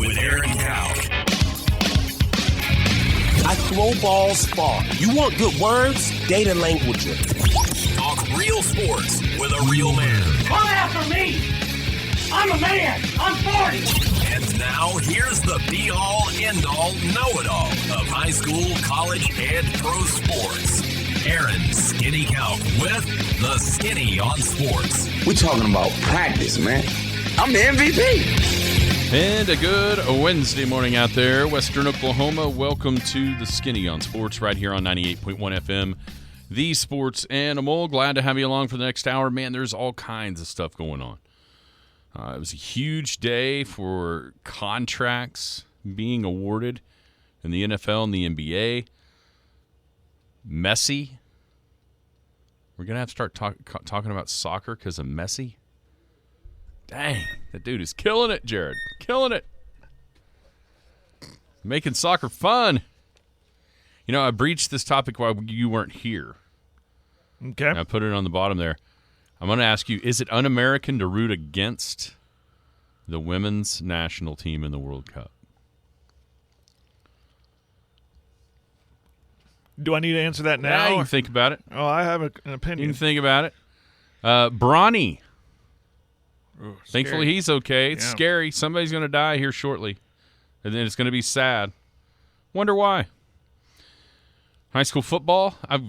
with Aaron Cow. I throw balls far. You want good words? Data language. Talk real sports with a real man. Come after me! I'm a man! I'm 40! And now, here's the be-all, end-all, know-it-all of high school, college, and pro sports. Aaron Skinny Cow with the Skinny on Sports. We're talking about practice, man. I'm the MVP. And a good Wednesday morning out there, Western Oklahoma. Welcome to the Skinny on Sports right here on 98.1 FM, the Sports Animal. Glad to have you along for the next hour. Man, there's all kinds of stuff going on. It was a huge day for contracts being awarded in the NFL and the NBA. Messi. We're going to have to start talking about soccer because of Messi. Dang, that dude is killing it, Jared. Killing it. Making soccer fun. You know, I breached this topic while you weren't here. Okay. I put it on the bottom there. I'm going to ask you, is it un-American to root against the women's national team in the World Cup? Do I need to answer that now? Yeah, you can think about it. Oh, I have an You opinion. can think about it. Bronny. Ooh, Thankfully, scary. he's okay. It's Yeah. scary. Somebody's going to die here shortly, and then it's going to be sad. Wonder why. High school football. I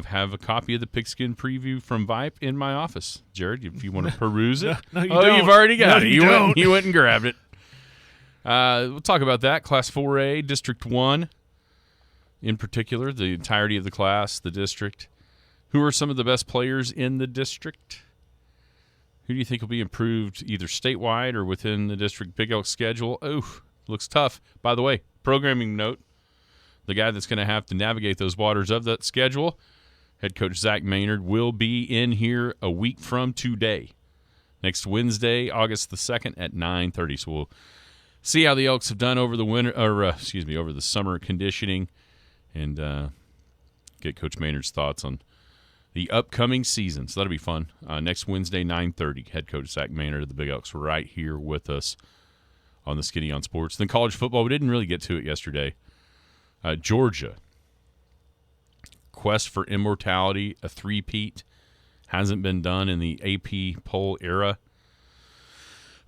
have a copy of the Pigskin preview from Vipe in my office. Jared, if you want to peruse it. No, you oh, don't. You've already got No, it. you don't. You went and grabbed it. We'll talk about that. Class 4A, District 1 in particular, the entirety of the class, the district. Who are some of the best players in the district? Who do you think will be improved either statewide or within the district Big Elk schedule? Oh, looks tough. By the way, programming note, the guy that's going to have to navigate those waters of that schedule, head coach Zach Maynard, will be in here a week from today, next Wednesday, August the 2nd at 9:30. So we'll see how the Elks have done over the winter, over the summer conditioning, and get Coach Maynard's thoughts on the upcoming season. So that'll be fun. Next Wednesday, 9:30, head coach Zach Maynard of the Big Elks right here with us on the Skinny on Sports. Then college football, we didn't really get to it yesterday. Georgia, quest for immortality, a three-peat, hasn't been done in the AP poll era.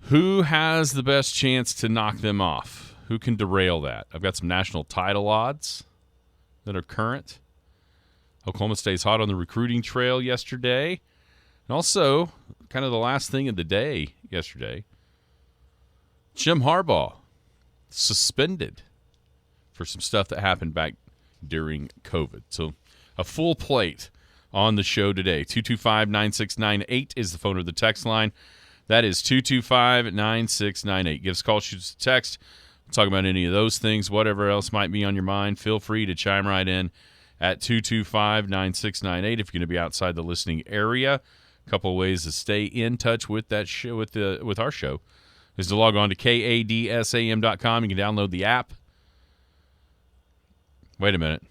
Who has the best chance to knock them off? Who can derail that? I've got some national title odds that are current. Oklahoma stays hot on the recruiting trail yesterday. And also, kind of the last thing of the day yesterday, Jim Harbaugh suspended for some stuff that happened back during COVID. So a full plate on the show today. 225-9698 is the phone or the text line. That is 225-9698. Give us a call, shoot us a text. We'll talk about any of those things, whatever else might be on your mind. Feel free to chime right in at 225-9698 if you're going to be outside the listening area. A couple of ways to stay in touch with that show, with our show, is to log on to kadsam.com. You can download the app. Wait a minute.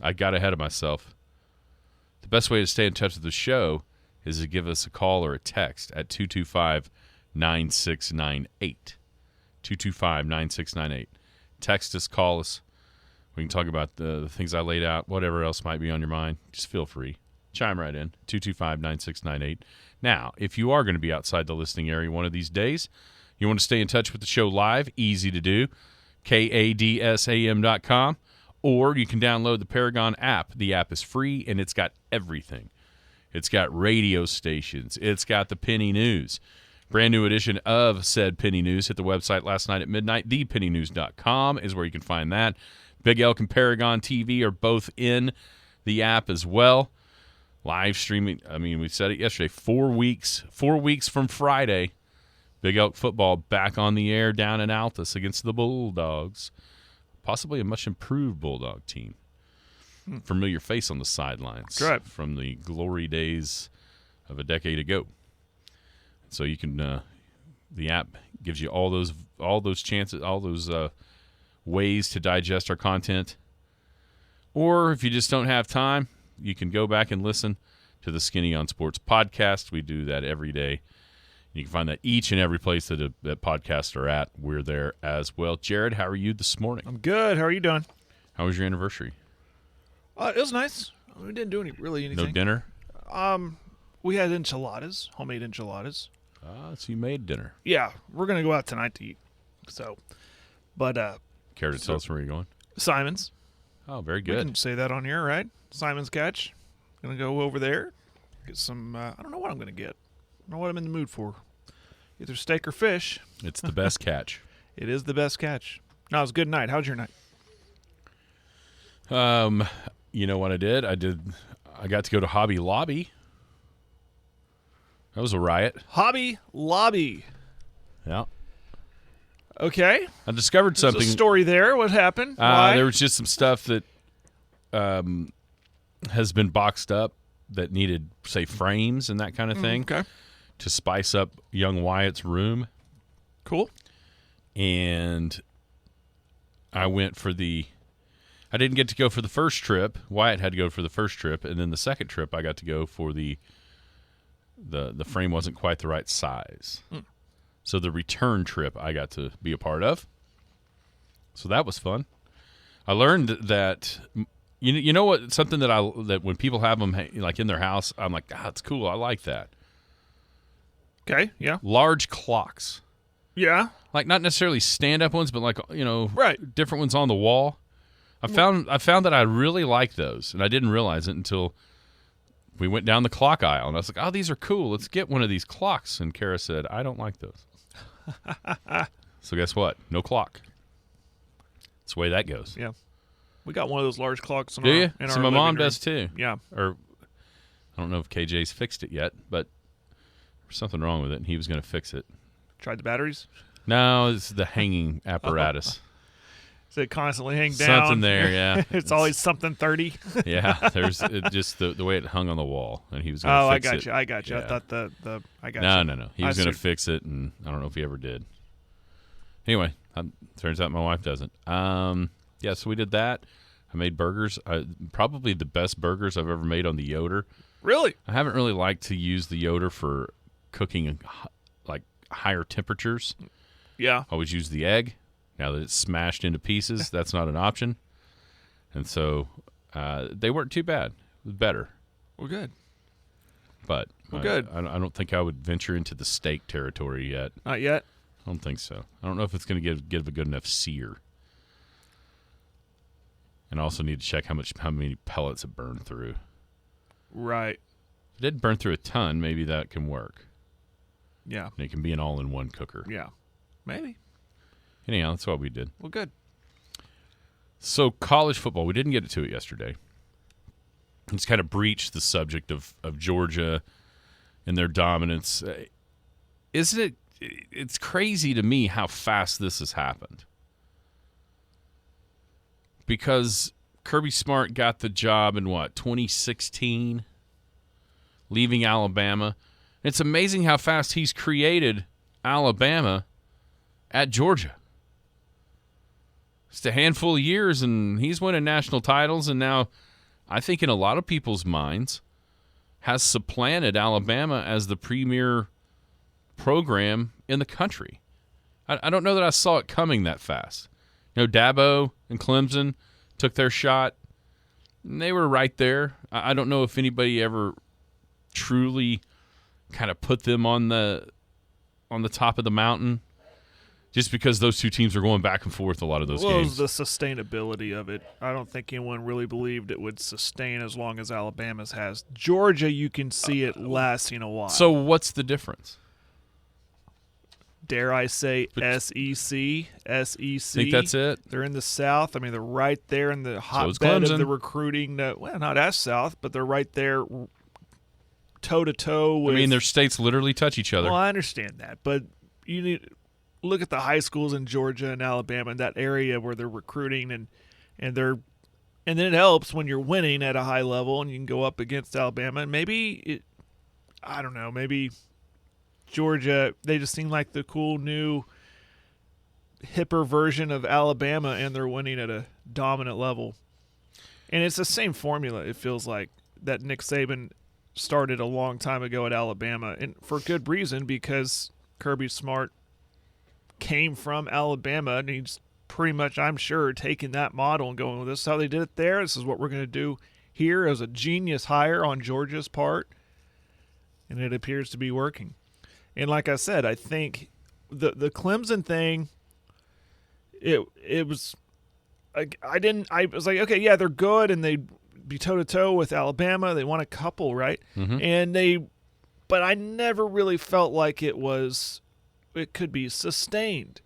I got ahead of myself. The best way to stay in touch with the show is to give us a call or a text at 225-9698. 225-9698. Text us, call us. We can talk about the things I laid out, whatever else might be on your mind. Just feel free. Chime right in, 225-9698. Now, if you are going to be outside the listening area one of these days, you want to stay in touch with the show live, easy to do, kadsam.com, or you can download the Paragon app. The app is free, and it's got everything. It's got radio stations. It's got the Penny News. Brand new edition of said Penny News hit the website last night at midnight. ThePennyNews.com is where you can find that. Big Elk and Paragon TV are both in the app as well. Live streaming. I mean, we said it yesterday. 4 weeks from Friday, Big Elk football back on the air down in Altus against the Bulldogs. Possibly a much improved Bulldog team. Familiar face on the sidelines. Correct. From the glory days of a decade ago. So you can, the app gives you all those chances, all those ways to digest our content. Or if you just don't have time, you can go back and listen to the Skinny on Sports podcast. We do that every day. You can find that each and every place that podcasts are at. We're there as well. Jared, how are you this morning? I'm good. How are you doing? How was your anniversary? It was nice. We didn't do anything. No dinner? We had enchiladas, homemade enchiladas. So you made dinner. Yeah, we're gonna go out tonight to eat. So, but Care to tell us where you're going? Simon's. Oh, very We good. can say that on here, right? Simon's Catch. Gonna go over there, get some. I don't know what I'm gonna get. I don't know what I'm in the mood for. Either steak or fish. It's the best catch. It is the best catch. No, it was a good night. How's your night? You know what I did? I got to go to Hobby Lobby. That was a riot. Hobby Lobby. Yeah. Okay. I discovered There's something. a story there. What happened? Why? There was just some stuff that has been boxed up that needed, say, frames and that kind of thing Okay. to spice up young Wyatt's room. Cool. And I went for I didn't get to go for the first trip. Wyatt had to go for the first trip, and then the second trip I got to go for the frame wasn't quite the right size. So the return trip I got to be a part of. So that was fun. I learned that you know what, something that when people have them like in their house, I'm like, that's cool. I like that. Okay. Yeah. Large clocks. Yeah. Like not necessarily stand-up ones, but like, Right. different ones on the wall. I found that I really like those, and I didn't realize it until we went down the clock aisle, and I was like, oh, these are cool. Let's get one of these clocks. And Kara said, I don't like those. So guess what? No clock. That's the way that goes. Yeah. We got one of those large clocks in Do our you? in So our my living mom room. does too. Yeah. Or I don't know if KJ's fixed it yet, but there's something wrong with it, and he was going to fix it. Tried the batteries. No, it's the hanging apparatus. So it constantly hang down. Something there, yeah. it's always something 30. Yeah, there's just the way it hung on the wall, and he was going to Oh, I fix it. I got you. Yeah. I thought I got No, you. no. He I was going to see. fix it, and I don't know if he ever did. Anyway, turns out my wife doesn't. Yeah, so we did that. I made burgers. Probably the best burgers I've ever made on the Yoder. Really? I haven't really liked to use the Yoder for cooking like higher temperatures. Yeah. I always use the egg. Now that it's smashed into pieces, that's not an option. And so they weren't too bad. It was better. Well, good. But good. I don't think I would venture into the steak territory yet. Not yet. I don't think so. I don't know if it's going to give a good enough sear. And I also need to check how many pellets it burned through. Right. If it did burn through a ton, maybe that can work. Yeah. And it can be an all-in-one cooker. Yeah. Maybe. Anyhow, that's what we did. Well, good. So college football, we didn't get to it yesterday. It's kind of breached the subject of Georgia and their dominance. Isn't it? It's crazy to me how fast this has happened. Because Kirby Smart got the job in 2016, leaving Alabama. It's amazing how fast he's created Alabama at Georgia. Just a handful of years, and he's winning national titles, and now I think in a lot of people's minds has supplanted Alabama as the premier program in the country. I don't know that I saw it coming that fast. Dabo and Clemson took their shot, and they were right there. I don't know if anybody ever truly kind of put them on the top of the mountain, just because those two teams are going back and forth a lot of those Well, it games. was the sustainability of it. I don't think anyone really believed it would sustain as long as Alabama's has. Georgia, you can see it lasting a while. So what's the difference? Dare I say SEC? Think that's it? They're in the South. I mean, they're right there in the is hotbed of Clemson. the recruiting. Well, not as South, but they're right there toe-to-toe with... I mean, their states literally touch each other. Well, I understand that, but you need look at the high schools in Georgia and Alabama in that area where they're recruiting and then it helps when you're winning at a high level and you can go up against Alabama and maybe Georgia, they just seem like the cool new hipper version of Alabama and they're winning at a dominant level. And it's the same formula, it feels like, that Nick Saban started a long time ago at Alabama, and for good reason, because Kirby Smart came from Alabama, and he's pretty much, I'm sure, taking that model and going, well, this is how they did it there. This is what we're going to do here. As a genius hire on Georgia's part, and it appears to be working. And like I said, I think the Clemson thing, it was I was like, okay, yeah, they're good, and they'd be toe-to-toe with Alabama. They won a couple, right? Mm-hmm. But I never really felt like it could be sustained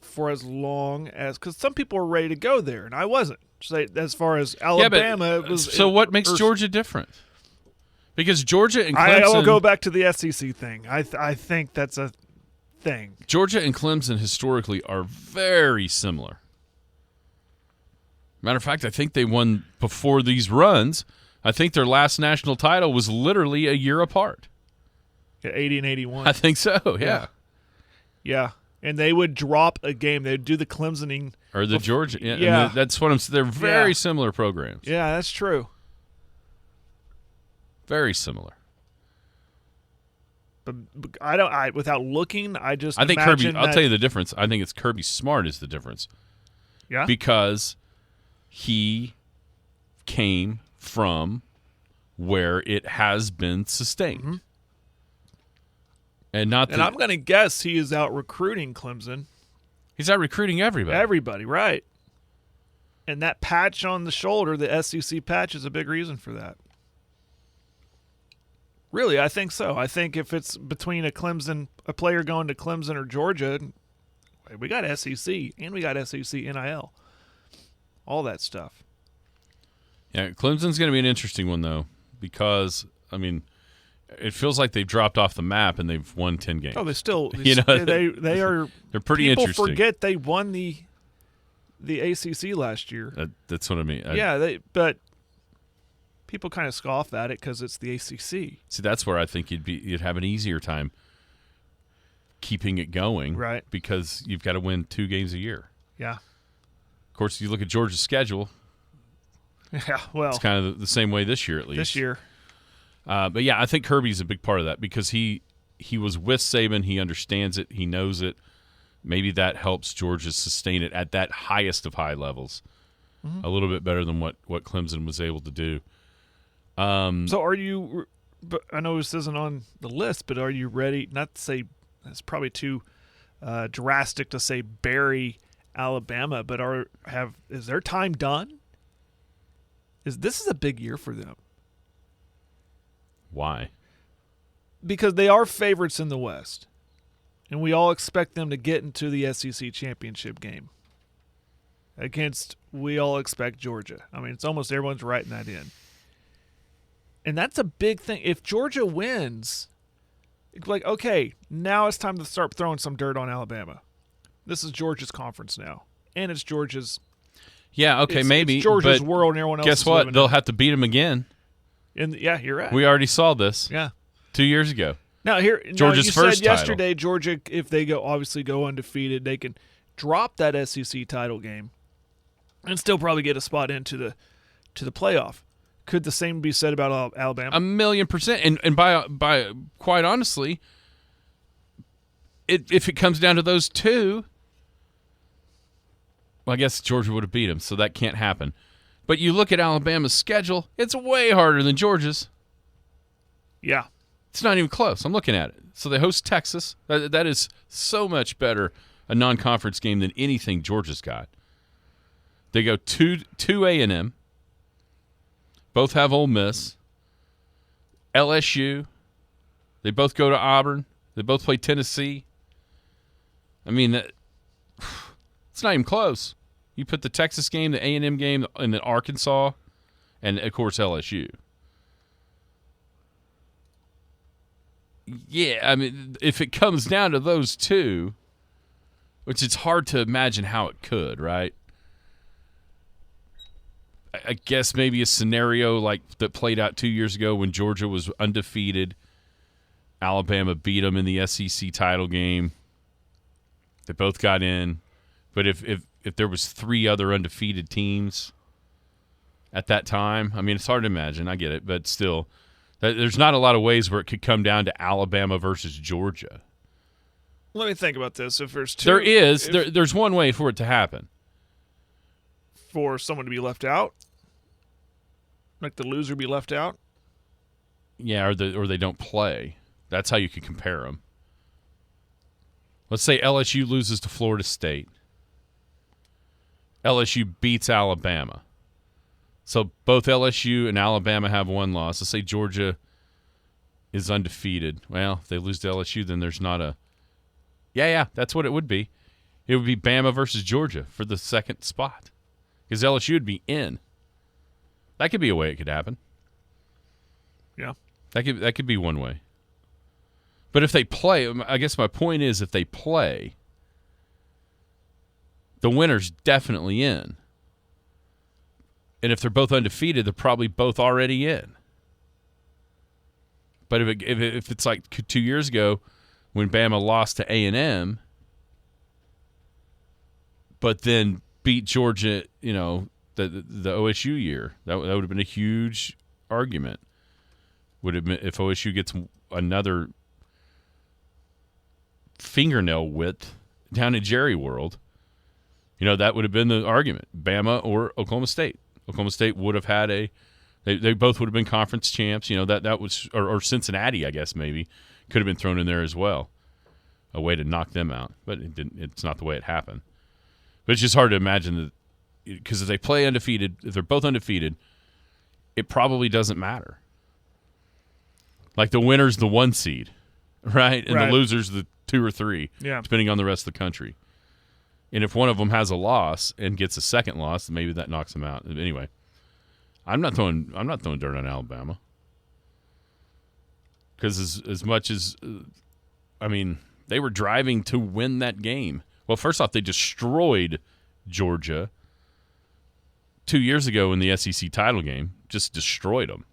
for as long as, because some people were ready to go there, and I wasn't. So as far as Alabama, it was. So what makes Georgia different? Because Georgia and Clemson. I will go back to the SEC thing. I think that's a thing. Georgia and Clemson historically are very similar. Matter of fact, I think they won before these runs. I think their last national title was literally a year apart. Yeah, 80 and 81. I think so, yeah. Yeah. And they would drop a game. They would do the Clemsoning. Or the Georgia. Yeah. Yeah. That's what I'm saying. They're very similar programs. Yeah, that's true. Very similar. But without looking, I think Kirby, I'll tell you the difference. I think it's Kirby Smart is the difference. Yeah. Because he came from where it has been sustained. Mm-hmm. And I'm going to guess he is out recruiting Clemson. He's out recruiting everybody. Everybody, right. And that patch on the shoulder, the SEC patch, is a big reason for that. Really, I think so. I think if it's between a player going to Clemson or Georgia, we got SEC and we got SEC NIL. All that stuff. Yeah, Clemson's going to be an interesting one, though, because, I mean, it feels like they've dropped off the map and they've won 10 games. Oh, they still, they are. They're pretty people interesting. People forget they won the ACC last year. That's what I mean. But people kind of scoff at it because it's the ACC. See, that's where I think you'd have an easier time keeping it going, right? Because you've got to win 2 games a year. Yeah. Of course, you look at Georgia's schedule. Yeah, well, it's kind of the same way this year, at least. This year. But yeah, I think Kirby's a big part of that because he was with Saban. He understands it. He knows it. Maybe that helps Georgia sustain it at that highest of high levels a little bit better than what Clemson was able to do. So are you – but I know this isn't on the list, but are you ready – not to say – it's probably too drastic to say bury Alabama, but is their time done? This is a big year for them. Why? Because they are favorites in the West, and we all expect them to get into the SEC championship game. We all expect Georgia. I mean, it's almost everyone's writing that in. And that's a big thing. If Georgia wins, it's like, okay, now it's time to start throwing some dirt on Alabama. This is Georgia's conference now, and it's Georgia's. Yeah, okay, maybe. It's Georgia's but world, and everyone else. Guess what? They'll have to beat them again. Yeah, you're right. We already saw this. Yeah, 2 years ago. Georgia's you first said yesterday, Georgia, if they go undefeated, they can drop that SEC title game and still probably get a spot into the playoff. Could the same be said about Alabama? 1,000,000%. And by quite honestly, if it comes down to those two, well, I guess Georgia would have beat them, so that can't happen. But you look at Alabama's schedule, it's way harder than Georgia's. Yeah. It's not even close. I'm looking at it. So they host Texas. That is so much better a non-conference game than anything Georgia's got. They go to A&M. Both have Ole Miss. LSU. They both go to Auburn. They both play Tennessee. I mean, it's not even close. You put the Texas game, the A&M game, and then Arkansas, and, of course, LSU. Yeah, I mean, if it comes down to those two, which it's hard to imagine how it could, right? I guess maybe a scenario like that played out 2 years ago when Georgia was undefeated. Alabama beat them in the SEC title game. They both got in. But if there was 3 other undefeated teams at that time, I mean, it's hard to imagine. I get it, but still, there's not a lot of ways where it could come down to Alabama versus Georgia. Let me think about this. If there's two, there's one way for it to happen. For someone to be left out, like the loser be left out. Yeah, or they don't play. That's how you can compare them. Let's say LSU loses to Florida State. LSU beats Alabama. So both LSU and Alabama have one loss. Let's say Georgia is undefeated. Well, if they lose to LSU, then there's not a... Yeah, that's what it would be. It would be Bama versus Georgia for the second spot. Because LSU would be in. That could be a way it could happen. Yeah. That could be one way. But if they play, I guess my point is if they play, the winner's definitely in. And if they're both undefeated, they're probably both already in. But if it's like 2 years ago when Bama lost to A&M, but then beat Georgia, the OSU year, that would have been a huge argument. Would have been if OSU gets another fingernail width down in Jerry World, that would have been the argument. Bama or Oklahoma State. Oklahoma State would have had they both would have been conference champs. That was or Cincinnati, I guess maybe could have been thrown in there as well, a way to knock them out. But it didn't. It's not the way it happened. But it's just hard to imagine that because if they play undefeated, if they're both undefeated, it probably doesn't matter. Like the winner's the 1 seed, right, and the loser's the 2 or 3, depending on the rest of the country. And if one of them has a loss and gets a second loss, maybe that knocks them out. Anyway, I'm not throwing dirt on Alabama because as much as they were driving to win that game. Well, first off, they destroyed Georgia 2 years ago in the SEC title game. Just destroyed them,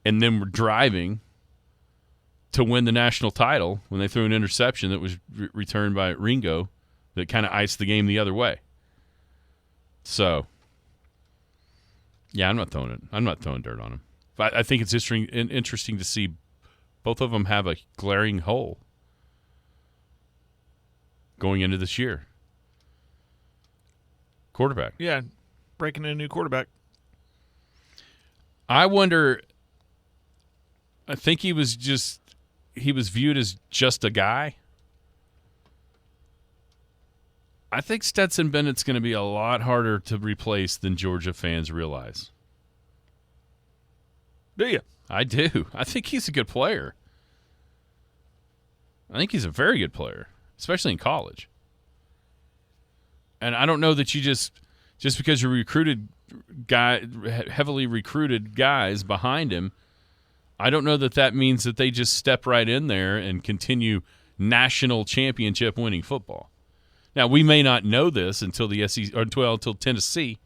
and then we're driving to win the national title when they threw an interception that was returned by Ringo that kind of iced the game the other way. So, yeah, I'm not throwing dirt on them. But I think it's interesting to see both of them have a glaring hole going into this year. Quarterback. Yeah, breaking in a new quarterback. I wonder. I think he was viewed as just a guy. I think Stetson Bennett's going to be a lot harder to replace than Georgia fans realize. Do you? I do. I think he's a good player. I think he's a very good player, especially in college. And I don't know that you just because you heavily recruited guys behind him, I don't know that means that they just step right in there and continue national championship winning football. Now, we may not know this until the SEC or until Tennessee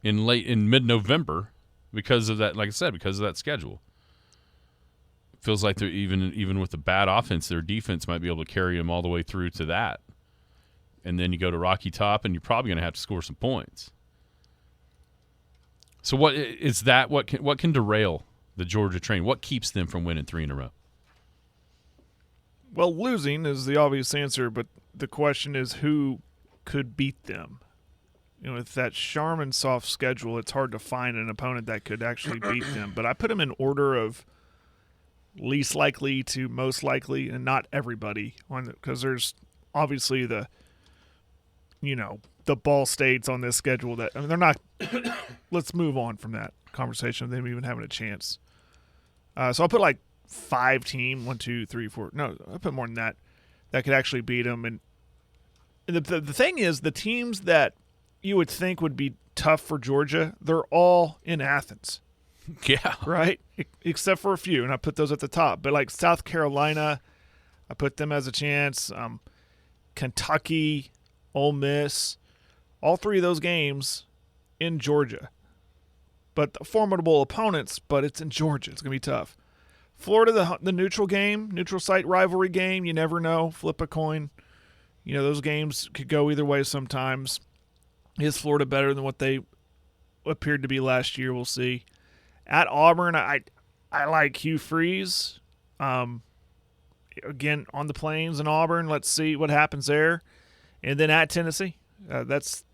in mid-November because of that, like I said, because of that schedule. It feels like they're even with the bad offense, their defense might be able to carry them all the way through to that. And then you go to Rocky Top, and you're probably going to have to score some points. So what is that? What can derail the Georgia train? What keeps them from winning 3 in a row? Well, losing is the obvious answer, but the question is who could beat them. With that Charmin soft schedule, it's hard to find an opponent that could actually beat them. But I put them in order of least likely to most likely, and not everybody, because there's obviously the Ball States on this schedule that they're not. Let's move on from that conversation of them even having a chance. So I'll put like 5 team, 1, 2, 3, 4. No, I put more than that could actually beat them. And the thing is, the teams that you would think would be tough for Georgia, they're all in Athens. Yeah. Right? Except for a few, and I put those at the top. But like South Carolina, I put them as a chance. Kentucky, Ole Miss, all 3 of those games in Georgia. But formidable opponents, but it's in Georgia. It's going to be tough. Florida, the neutral site rivalry game, you never know. Flip a coin. Those games could go either way sometimes. Is Florida better than what they appeared to be last year? We'll see. At Auburn, I like Hugh Freeze. again on the Plains in Auburn. Let's see what happens there, and then at Tennessee. That's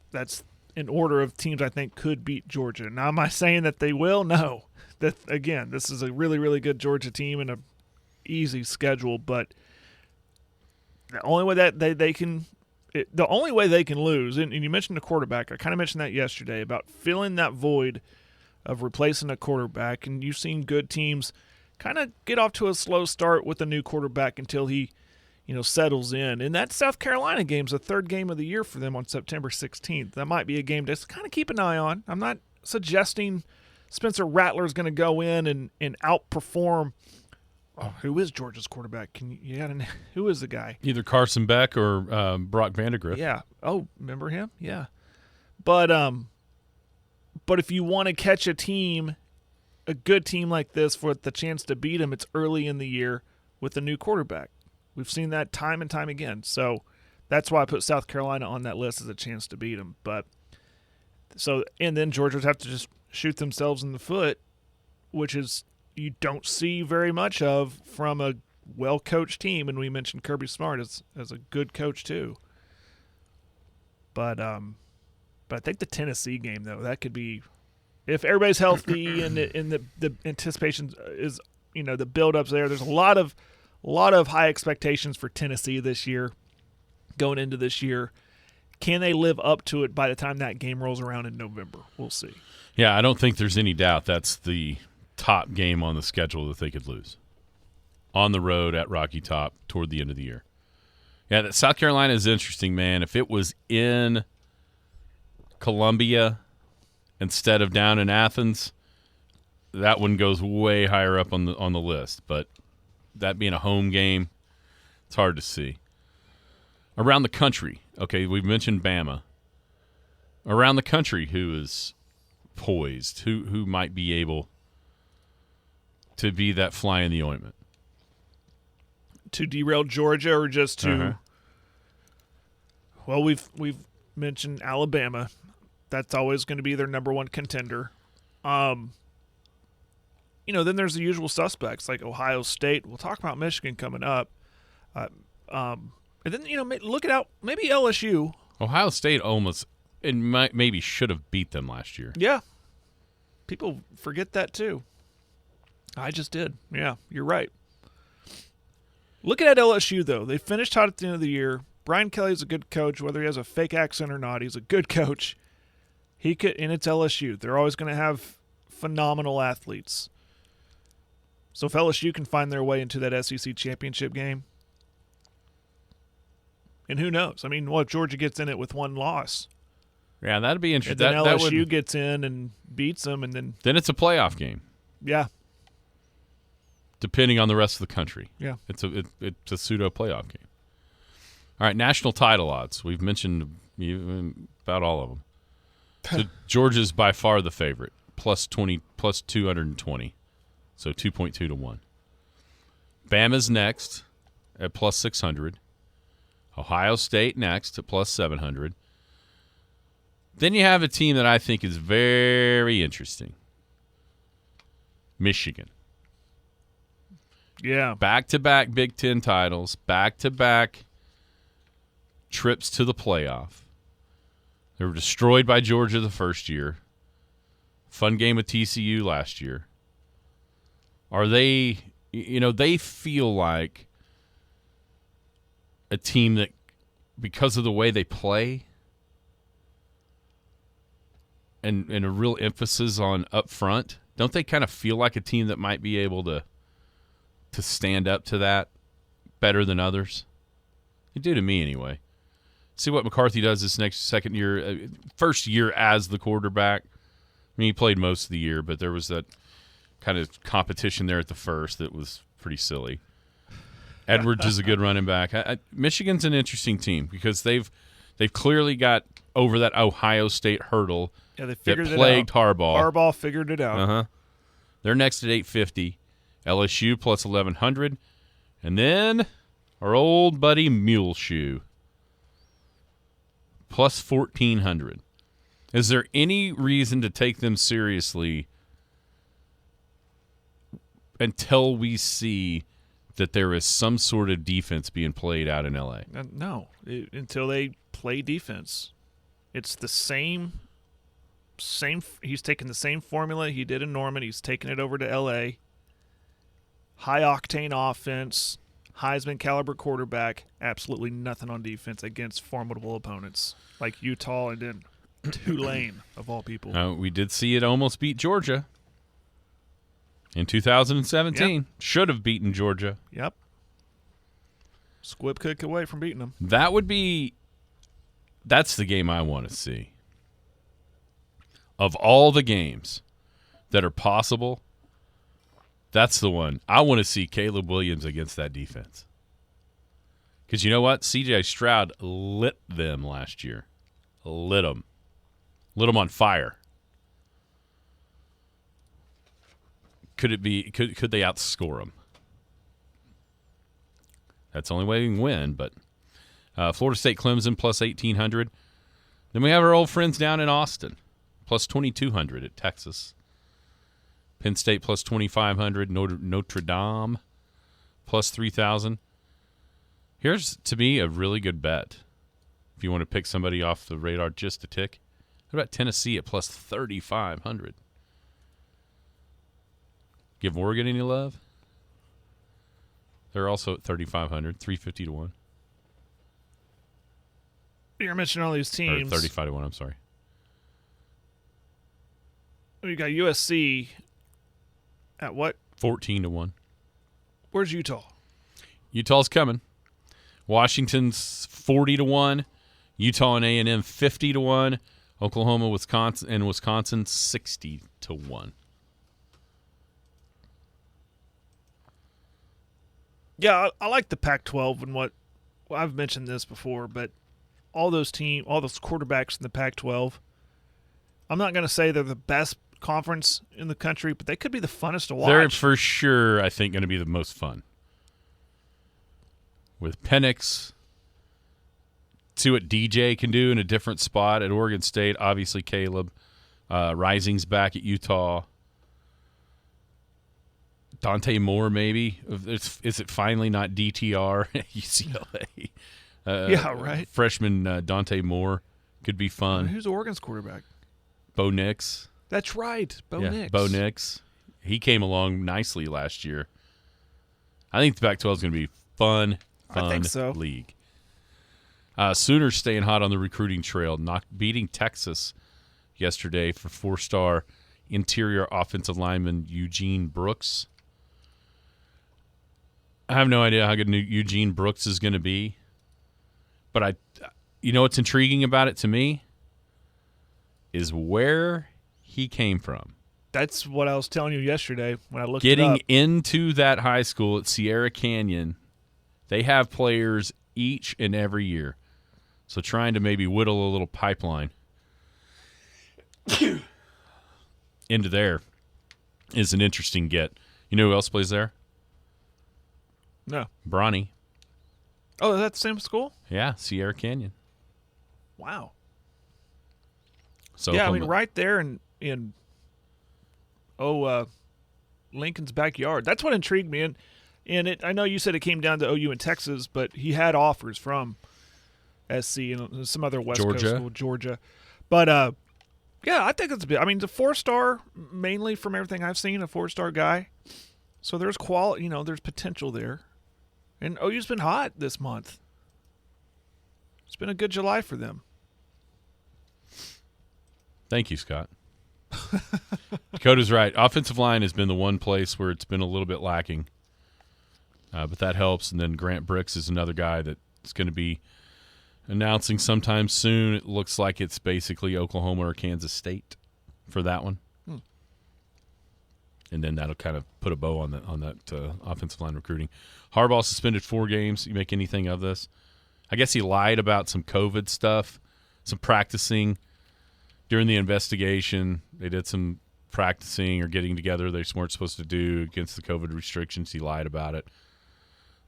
in order of teams I think could beat Georgia. Now, am I saying that they will? No. That again, this is a really, really good Georgia team and a easy schedule, but the only way that the only way they can lose, and you mentioned the quarterback. I kind of mentioned that yesterday about filling that void of replacing a quarterback, and you've seen good teams kind of get off to a slow start with a new quarterback until he, settles in. And that South Carolina game's the third game of the year for them on September 16th. That might be a game to kind of keep an eye on. I'm not suggesting Spencer Rattler is going to go in and outperform. Oh, who is Georgia's quarterback? Who is the guy? Either Carson Beck or Brock Vandegrift. Yeah. Oh, remember him? Yeah. But if you want to catch a team, a good team like this, for the chance to beat them, it's early in the year with a new quarterback. We've seen that time and time again. So that's why I put South Carolina on that list as a chance to beat them. And then Georgia would have to just shoot themselves in the foot, which is you don't see very much of from a well-coached team. And we mentioned Kirby Smart as a good coach too. But I think the Tennessee game, though, that could be, if everybody's healthy and the anticipation is, the build-up's there. There's a lot of high expectations for Tennessee this year, going into this year. Can they live up to it by the time that game rolls around in November? We'll see. Yeah, I don't think there's any doubt that's the top game on the schedule that they could lose. On the road at Rocky Top toward the end of the year. Yeah, that South Carolina is interesting, man. If it was in Columbia instead of down in Athens, that one goes way higher up on the list. But that being a home game, it's hard to see. Around the country, okay, we've mentioned Bama. Around the country, who is poised, who might be able to be that fly in the ointment? To derail Georgia, or just to Well, we've mentioned Alabama. That's always going to be their number one contender. Then there's the usual suspects like Ohio State. We'll talk about Michigan coming up. And then, look it out. Maybe LSU. Ohio State almost maybe should have beat them last year. Yeah. People forget that too. I just did. Yeah, you're right. Looking at LSU, though, they finished hot at the end of the year. Brian Kelly's a good coach, whether he has a fake accent or not. He's a good coach. And it's LSU. They're always going to have phenomenal athletes. So if LSU can find their way into that SEC championship game, and who knows? I mean, what if Georgia gets in it with one loss? Yeah, that'd be interesting. And then LSU gets in and beats them, and then it's a playoff game. Yeah. Depending on the rest of the country. Yeah. It's a pseudo playoff game. All right, national title odds. We've mentioned about all of them. So Georgia's by far the favorite, plus 220. So 2.2 to 1. Bama's next at plus 600. Ohio State next at plus 700. Then you have a team that I think is very interesting. Michigan. Yeah. Back-to-back Big Ten titles, back-to-back trips to the playoff. They were destroyed by Georgia the first year. Fun game with TCU last year. Are they, they feel like a team that, because of the way they play and a real emphasis on up front, don't they kind of feel like a team that might be able to stand up to that better than others? They do to me anyway. See what McCarthy does this first year as the quarterback. I mean, he played most of the year, but there was that kind of competition there at the first that was pretty silly. Edwards is a good running back. Michigan's an interesting team because they've clearly got over that Ohio State hurdle they figured that plagued it out. Harbaugh. Harbaugh figured it out. They're next at 850. LSU plus 1,100. And then our old buddy Muleshoe plus 1,400. Is there any reason to take them seriously until we see that there is some sort of defense being played out in L.A. No, until they play defense. It's the same. He's taking the same formula he did in Norman. He's taking it over to L.A. High-octane offense, Heisman-caliber quarterback, absolutely nothing on defense against formidable opponents like Utah and then Tulane, of all people. We did see it almost beat Georgia in 2017. Yep. Should have beaten Georgia. Yep. Squib could away from beating them. That's the game I want to see. Of all the games that are possible, that's the one. I want to see Caleb Williams against that defense. Because you know what? C.J. Stroud lit them last year. Lit them on fire. Could it be? Could they outscore them? That's the only way we can win. But Florida State Clemson plus 1,800. Then we have our old friends down in Austin, plus 2,200 at Texas. Penn State plus 2,500. Notre Dame plus 3,000. Here's, to me, a really good bet. If you want to pick somebody off the radar just a tick. How about Tennessee at plus 3,500? Give Oregon any love? They're also at 3,500, 350 to 1. You're mentioning all these teams. Or 35 to 1, I'm sorry. We got USC at what? 14 to 1. Where's Utah? Utah's coming. Washington's 40 to 1. Utah and A&M 50 to 1. Oklahoma, Wisconsin 60 to 1. Yeah, I like the Pac-12 and well, I've mentioned this before, but all those quarterbacks in the Pac-12, I'm not going to say they're the best conference in the country, but they could be the funnest to watch. They're for sure, I think, going to be the most fun. With Penix, see what DJ can do in a different spot at Oregon State. Obviously, Caleb. Rising's back at Utah. Dante Moore, maybe. Is it finally not DTR at UCLA? Yeah, right. Freshman Dante Moore could be fun. Who's Oregon's quarterback? Bo Nix. That's right, Nix. Bo Nix. He came along nicely last year. I think the Pac-12 is going to be fun I think so. league. Sooners staying hot on the recruiting trail, beating Texas yesterday for 4-star interior offensive lineman Eugene Brooks. I have no idea how good Eugene Brooks is going to be, but you know what's intriguing about it to me is where he came from. That's what I was telling you yesterday when I looked Getting it up. into that high school at Sierra Canyon, they have players each and every year. So trying to maybe whittle a little pipeline into there is an interesting get. You know who else plays there? No. Bronny. Oh, is that the same school? Yeah, Sierra Canyon. Wow. So yeah, I mean, right there in Lincoln's backyard. That's what intrigued me. And I know you said it came down to OU in Texas, but he had offers from SC and some other West Coast school, Georgia. But, yeah, I think it's a bit. I mean, the 4-star, mainly from everything I've seen, a 4-star guy. So there's quality, there's potential there. And OU's been hot this month. It's been a good July for them. Thank you, Scott. Dakota's right. Offensive line has been the one place where it's been a little bit lacking. But that helps. And then Grant Brooks is another guy that's going to be announcing sometime soon. It looks like it's basically Oklahoma or Kansas State for that one. And then that'll kind of put a bow on that offensive line recruiting. Harbaugh suspended 4 games. You make anything of this? I guess he lied about some COVID stuff, some practicing during the investigation. They did some practicing or getting together they weren't supposed to do against the COVID restrictions. He lied about it.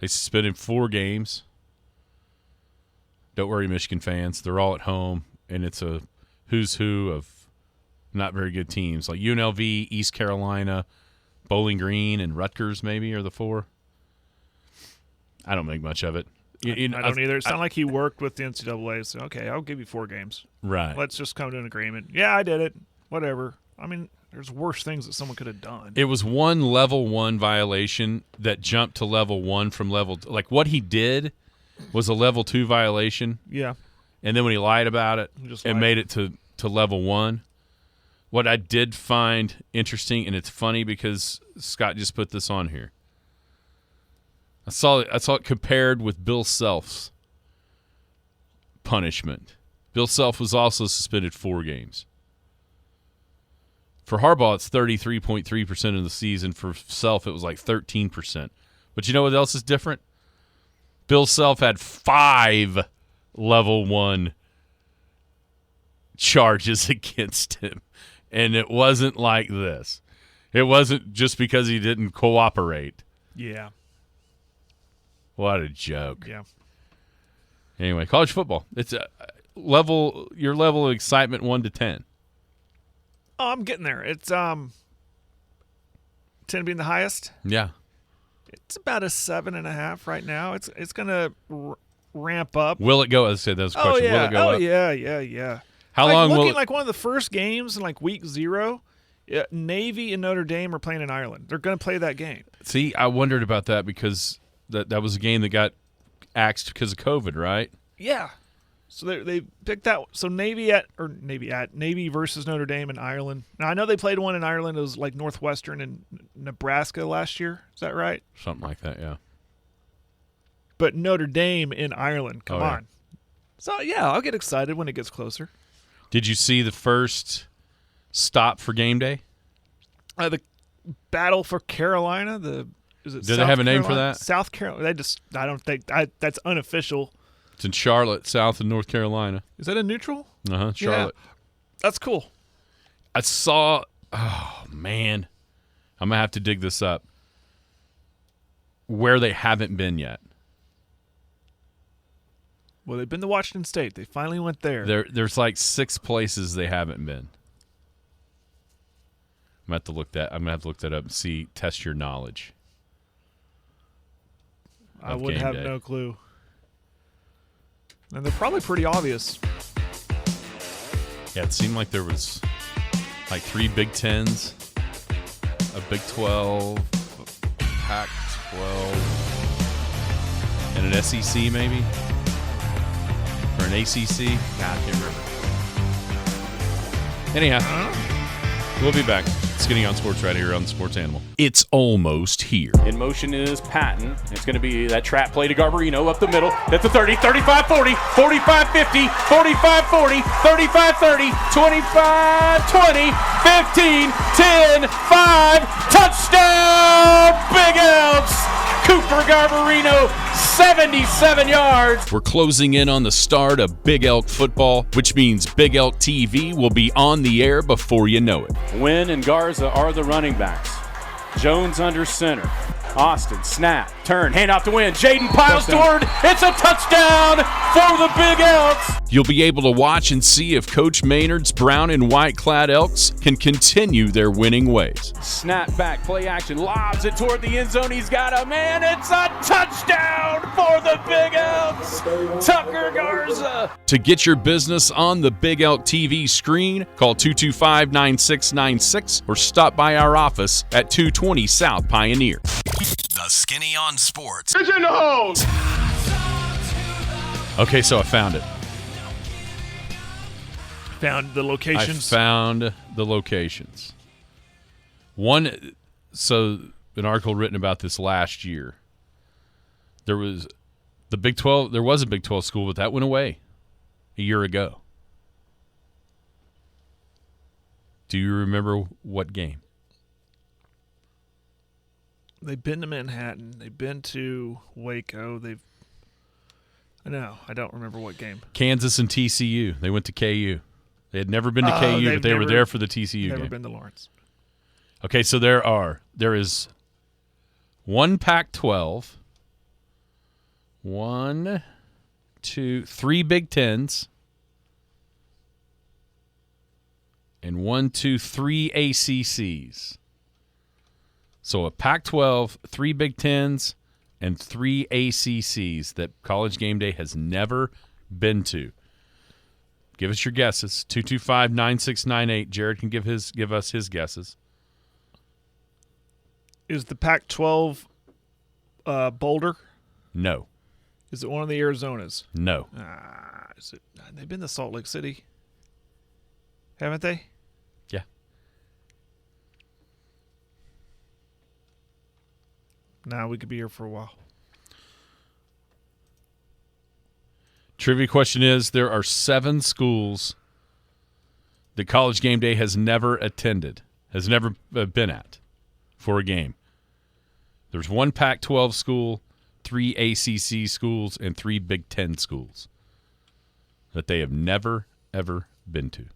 They suspended 4 games. Don't worry, Michigan fans. They're all at home, and it's a who's who of not very good teams. Like UNLV, East Carolina, Bowling Green, and Rutgers maybe are the 4. I don't make much of it. I don't either. It sounded like he worked with the NCAA. So, okay, I'll give you 4 games. Right. Let's just come to an agreement. Yeah, I did it. Whatever. I mean, there's worse things that someone could have done. It was one level 1 violation that jumped to level 1 from level – like what he did was a level 2 violation. Yeah. And then when he lied about it, it made it to level 1. What I did find interesting, and it's funny because Scott just put this on here. I saw it compared with Bill Self's punishment. Bill Self was also suspended 4 games. For Harbaugh, it's 33.3% of the season. For Self, it was like 13%. But you know what else is different? Bill Self had 5 level 1 charges against him. And it wasn't like this. It wasn't just because he didn't cooperate. Yeah. What a joke. Yeah. Anyway, college football. It's a your level of excitement 1 to 10. Oh, I'm getting there. It's 10 being the highest. Yeah. It's about a 7.5 right now. It's going to ramp up. Will it go? I said that's the question. Yeah. Will it go up? Yeah. How long will looking it? like one of the first games in like week 0, Navy and Notre Dame are playing in Ireland. They're going to play that game. See, I wondered about that because that was a game that got axed because of COVID, right? Yeah. So they picked that. So Navy versus Notre Dame in Ireland. Now I know they played one in Ireland. It was like Northwestern and Nebraska last year. Is that right? Something like that, yeah. But Notre Dame in Ireland. Come yeah. on. So yeah, I'll get excited when it gets closer. Did you see the first stop for game day? The Battle for Carolina. Do they have a name for that? South Carolina. I don't think that's unofficial. It's in Charlotte, South of North Carolina. Is that a neutral? Charlotte. Yeah. That's cool. I saw. Oh man, I'm gonna have to dig this up. Where they haven't been yet. Well, they've been to Washington State. They finally went there. There's like 6 places they haven't been. I'm gonna have to look that up and see. Test your knowledge. I would have no clue. And they're probably pretty obvious. Yeah, it seemed like there was like 3 Big Tens, a Big 12, a Pac-12, and an SEC maybe, or an ACC. God, I can't remember. Anyhow, we'll be back. Skinny on Sports right here on the Sports Animal. It's almost here. In motion is Patton. It's going to be that trap play to Garbarino up the middle. That's a 30, 35-40, 45-50, 45-40, 35-30, 25-20, 15, 10, 5, touchdown, Big Elks! Cooper Garbarino, 77 yards. We're closing in on the start of Big Elk football, which means Big Elk TV will be on the air before you know it. Wynn and Garza are the running backs. Jones under center. Austin, snap, turn, hand off to Wynn. Jaden piles toward. It's a touchdown for the Big Elks. You'll be able to watch and see if Coach Maynard's brown and white clad Elks can continue their winning ways. Snap back, play action, lobs it toward the end zone. He's got a man. It's a touchdown for the Big Elks. Tucker Garza. To get your business on the Big Elk TV screen, call 225-9696 or stop by our office at 220 South Pioneer. The Skinny on Sports. Okay, so I found it. Found the locations. I found the locations. So an article written about this last year. There was the Big 12. There was a Big 12 school, but that went away a year ago. Do you remember what game? They've been to Manhattan. They've been to Waco. I don't remember what game. Kansas and TCU. They went to KU. They had never been to KU, but they were there for the TCU game. Never been to Lawrence. Okay, so there is one Pac-12, 1, 2, 3 Big Tens, and 1, 2, 3 ACCs. So a Pac-12, 3 Big Tens, and 3 ACCs that College Game Day has never been to. Give us your guesses. 225-9698. Jared can give us his guesses. Is the Pac-12 Boulder? No. Is it one of the Arizonas? No. Is it? They've been to Salt Lake City, haven't they? Yeah. Nah, we could be here for a while. Trivia question is, there are 7 schools that College Game Day has never attended, has never been at for a game. There's 1 Pac-12 school, 3 ACC schools, and 3 Big Ten schools that they have never, ever been to.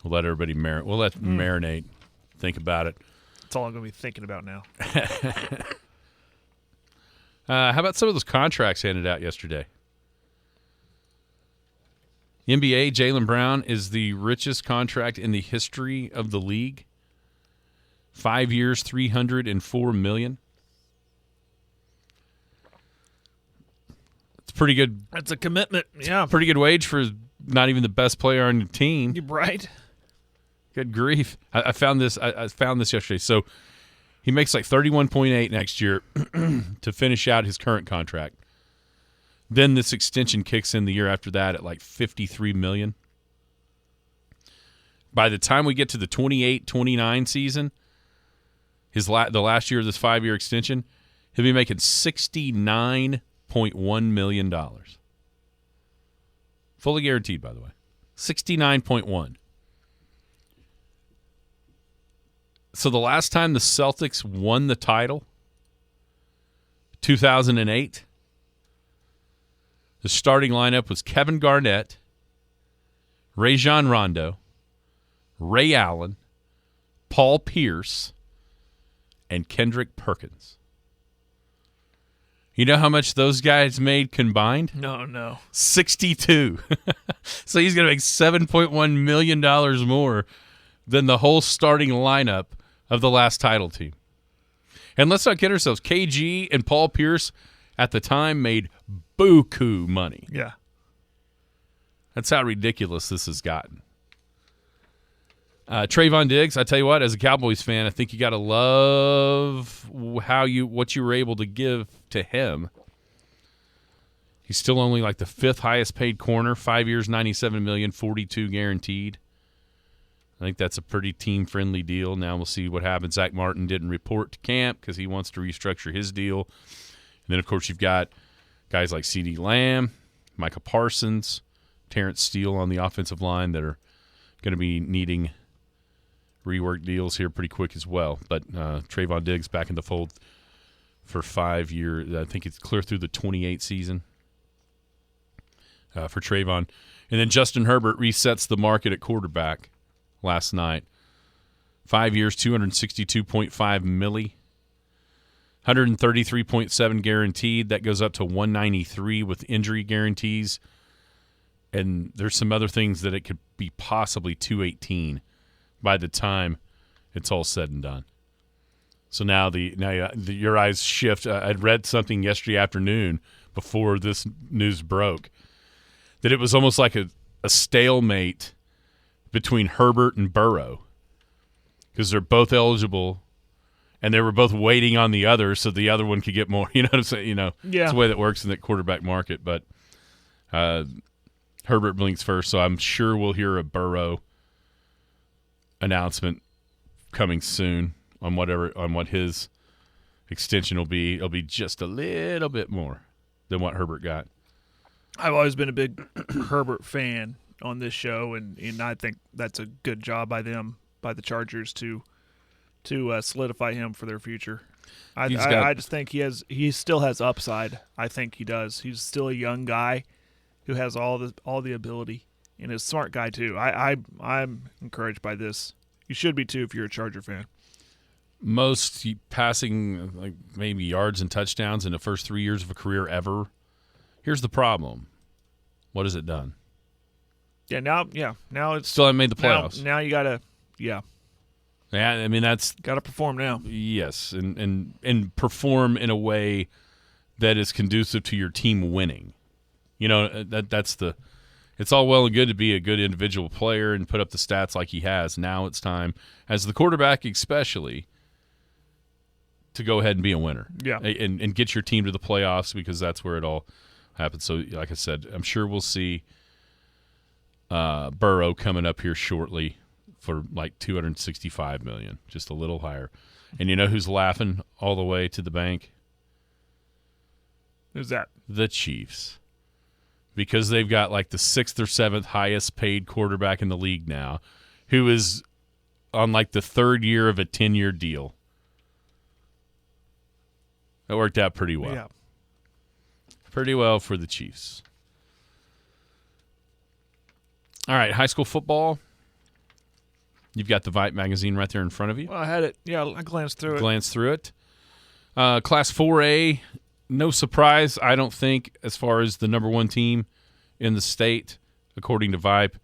We'll let everybody marinate, think about it. That's all I'm going to be thinking about now. How about some of those contracts handed out yesterday? NBA, Jaylen Brown is the richest contract in the history of the league. 5 years, $304 million. It's pretty good. That's a commitment. Yeah. Pretty good wage for not even the best player on your team. You're right. Good grief. I found this. I found this yesterday. So he makes like 31.8 next year to finish out his current contract. Then this extension kicks in the year after that at like $53 million. By the time we get to the 28-29 season, the last year of this 5-year extension, he'll be making $69.1 million. Fully guaranteed, by the way. 69.1. So the last time the Celtics won the title, 2008, the starting lineup was Kevin Garnett, Rajon Rondo, Ray Allen, Paul Pierce, and Kendrick Perkins. You know how much those guys made combined? No. 62. So he's going to make $7.1 million more than the whole starting lineup of the last title team. And let's not kid ourselves. KG and Paul Pierce at the time made buku money. Yeah. That's how ridiculous this has gotten. Trayvon Diggs, I tell you what, as a Cowboys fan, I think you got to love what you were able to give to him. He's still only like the 5th highest paid corner, 5 years, $97 million, 42 guaranteed. I think that's a pretty team-friendly deal. Now we'll see what happens. Zach Martin didn't report to camp because he wants to restructure his deal. And then, of course, you've got guys like CeeDee Lamb, Micah Parsons, Terrence Steele on the offensive line that are going to be needing rework deals here pretty quick as well. But Trayvon Diggs back in the fold for 5 years. I think it's clear through the 28 season for Trayvon. And then Justin Herbert resets the market at quarterback last night. 5 years, $262.5 milli. 133.7 guaranteed. That goes up to 193 with injury guarantees. And there's some other things that it could be possibly 218 by the time it's all said and done. So now your eyes shift. I'd read something yesterday afternoon before this news broke that it was almost like a stalemate between Herbert and Burrow because they're both eligible and they were both waiting on the other so the other one could get more. You know what I'm saying? Yeah. It's the way that works in the quarterback market. But Herbert blinks first, so I'm sure we'll hear a Burrow announcement coming soon on what his extension will be. It'll be just a little bit more than what Herbert got. I've always been a big Herbert fan on this show, and I think that's a good job by the Chargers to solidify him for their future. I just think he still has upside. I think he does. He's still a young guy who has all the ability, and is a smart guy too. I'm encouraged by this. You should be too if you're a Charger fan. Most passing like maybe yards and touchdowns in the first 3 years of a career ever. Here's the problem. What has it done? Now it's still haven't made the playoffs. Now you gotta, yeah. Yeah, I mean that's got to perform now. Yes, and perform in a way that is conducive to your team winning. You know, that's the. It's all well and good to be a good individual player and put up the stats like he has. Now it's time, as the quarterback especially, to go ahead and be a winner. Yeah, and get your team to the playoffs, because that's where it all happens. So, like I said, I'm sure we'll see Burrow coming up here shortly for like $265 million, just a little higher. And you know who's laughing all the way to the bank? Who's that? The Chiefs. Because they've got like the 6th or 7th highest paid quarterback in the league now, who is on like the 3rd year of a 10-year deal. That worked out pretty well. Yeah. Pretty well for the Chiefs. All right, high school football. You've got the Vite magazine right there in front of you. Well, I had it. Yeah, I glanced through it. Class 4A, no surprise, I don't think, as far as the number 1 team in the state, according to Vipe.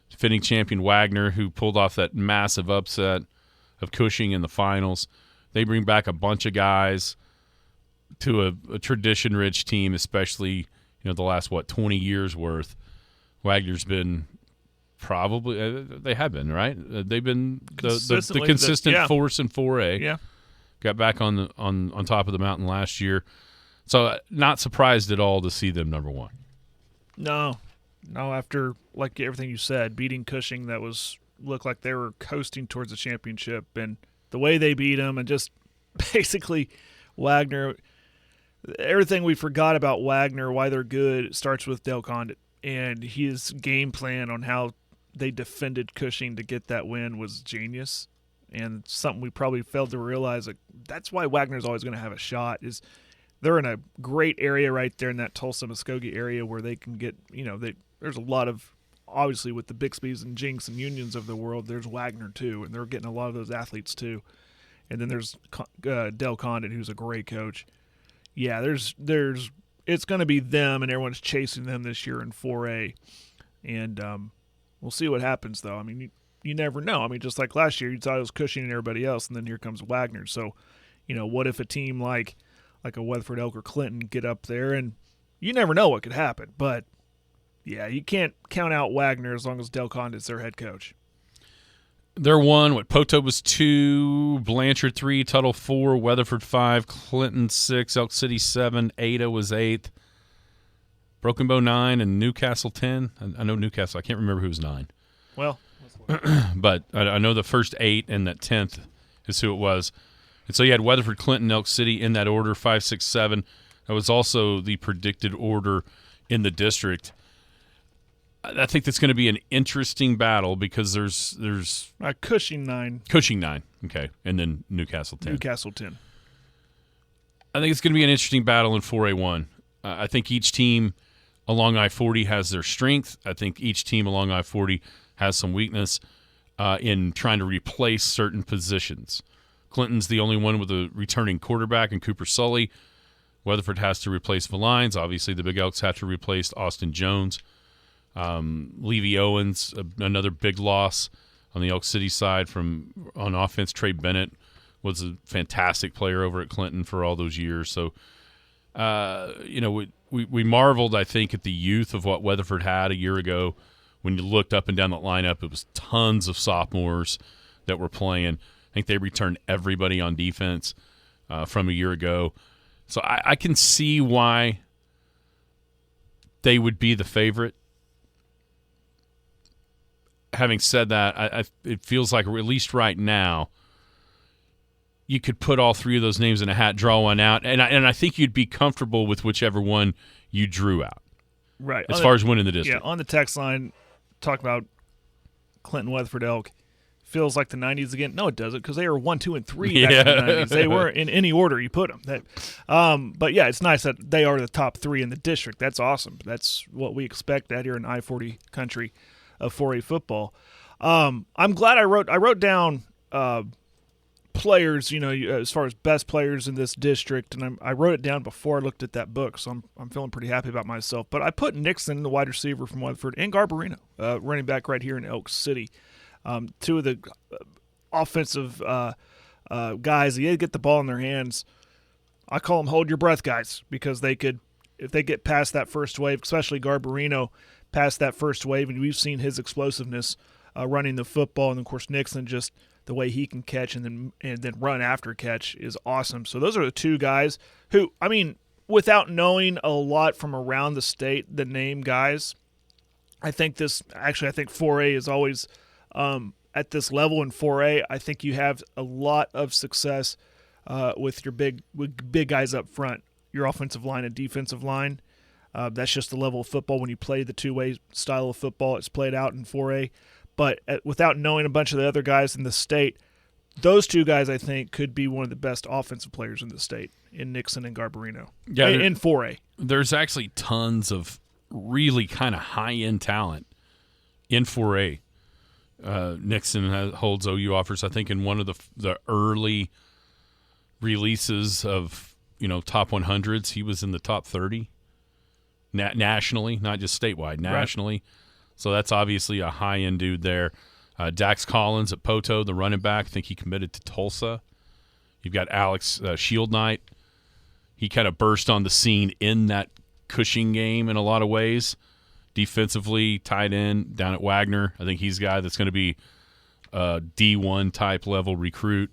Defending champion Wagner, who pulled off that massive upset of Cushing in the finals. They bring back a bunch of guys to a tradition-rich team, especially the last, 20 years worth. Wagner's been probably they have been, right? They've been the consistent force in 4A. Yeah. Got back on top of the mountain last year. So not surprised at all to see them number 1. No, after like everything you said, beating Cushing, that looked like they were coasting towards the championship, and the way they beat them, and just basically Wagner, everything we forgot about Wagner, why they're good, starts with Dale Condit, and his game plan on how they defended Cushing to get that win was genius, and something we probably failed to realize. Like, that's why Wagner's always going to have a shot. Is they're in a great area right there in that Tulsa-Muskogee area where they can get, there's a lot of, obviously with the Bixbys and Jinx and Unions of the world, there's Wagner too, and they're getting a lot of those athletes too. And then there's Del Condit, who's a great coach. Yeah, there's it's going to be them, and everyone's chasing them this year in 4A. And we'll see what happens, though. I mean, you never know. I mean, just like last year, you thought it was Cushing and everybody else, and then here comes Wagner. So, what if a team like a Weatherford, Elk, or Clinton get up there, and you never know what could happen. But, yeah, you can't count out Wagner as long as Del Condit's their head coach. They're 1. Poto was 2, Blanchard 3, Tuttle 4, Weatherford 5, Clinton 6, Elk City 7, Ada was 8th, Broken Bow 9, and Newcastle 10. I know Newcastle. I can't remember who was 9. Well, but I know the first 8 and that 10th is who it was. And so you had Weatherford, Clinton, Elk City in that order, 5, 6, 7. That was also the predicted order in the district. I think that's going to be an interesting battle because there's Cushing 9. Cushing 9, okay, and then Newcastle 10. Newcastle 10. I think it's going to be an interesting battle in 4A1. I think each team along I-40 has their strength. I think each team along I-40 has some weakness in trying to replace certain positions. Clinton's the only one with a returning quarterback in Cooper Sully. Weatherford has to replace Valines. Obviously, the Big Elks have to replace Austin Jones. Levy Owens, another big loss on the Elk City side on offense. Trey Bennett was a fantastic player over at Clinton for all those years. So, we marveled, I think, at the youth of what Weatherford had a year ago. When you looked up and down that lineup, it was tons of sophomores that were playing. I think they returned everybody on defense from a year ago. So I can see why they would be the favorite. Having said that, it feels like, at least right now, you could put all 3 of those names in a hat, draw one out, and I think you'd be comfortable with whichever one you drew out. Right. As far as winning the district. Yeah, on the text line, talk about Clinton, Weatherford, Elk. Feels like the 90s again. No, it doesn't, because they were 1, 2, and 3 back in the 90s. They were in any order you put them. But, yeah, it's nice that they are the top 3 in the district. That's awesome. That's what we expect out here in I-40 country of 4A football. I'm glad I wrote down players, as far as best players in this district, and I wrote it down before I looked at that book, so I'm feeling pretty happy about myself. But I put Nixon, the wide receiver from Weatherford, and Garbarino, running back right here in Elk City. 2 of the offensive guys. You get the ball in their hands. I call them hold your breath guys, because they could, if they get past that first wave, especially Garbarino, past that first wave, and we've seen his explosiveness running the football, and of course Nixon, just the way he can catch and then run after catch is awesome. So those are the two guys who, I mean, without knowing a lot from around the state, the name guys, I think 4A is always at this level in 4A. I think you have a lot of success with your big guys up front, your offensive line and defensive line. That's just the level of football when you play the two-way style of football. It's played out in 4A. But without knowing a bunch of the other guys in the state, those two guys, I think, could be one of the best offensive players in the state, in Nixon and Garbarino. Yeah, in 4A. There's actually tons of really kind of high-end talent in 4A. Nixon holds OU offers, I think, in one of the early releases of top 100s. He was in the top 30 nationally, not just statewide, nationally. Right. So that's obviously a high-end dude there. Dax Collins at Poto, the running back, I think he committed to Tulsa. You've got Alex Shield Knight. He kind of burst on the scene in that Cushing game in a lot of ways. Defensively, tight end down at Wagner. I think he's a guy that's going to be a D1 type level recruit.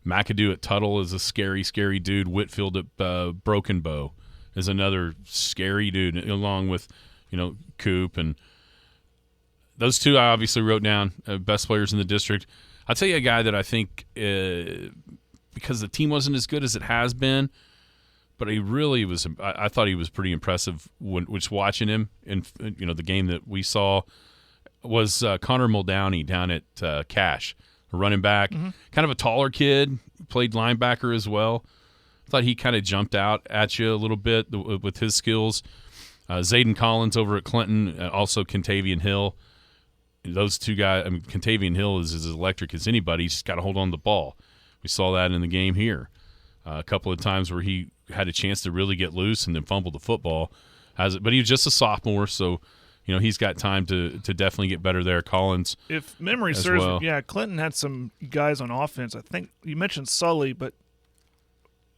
McAdoo at Tuttle is a scary, scary dude. Whitfield at Broken Bow is another scary dude, along with Coop. And those two I obviously wrote down, best players in the district. I'll tell you a guy that I think, because the team wasn't as good as it has been, but he really was. I thought he was pretty impressive when watching him in the game that we saw, was Connor Muldowney down at Cache, a running back, kind of a taller kid, played linebacker as well. I thought he kind of jumped out at you a little bit with his skills. Zayden Collins over at Clinton, also Contavian Hill. Those two guys, I mean, Contavian Hill is as electric as anybody. He's just got to hold on to the ball. We saw that in the game here. A couple of times where he had a chance to really get loose and then fumble the football. But he was just a sophomore, so he's got time to definitely get better there. Collins, if memory serves, Clinton had some guys on offense. I think you mentioned Sully, but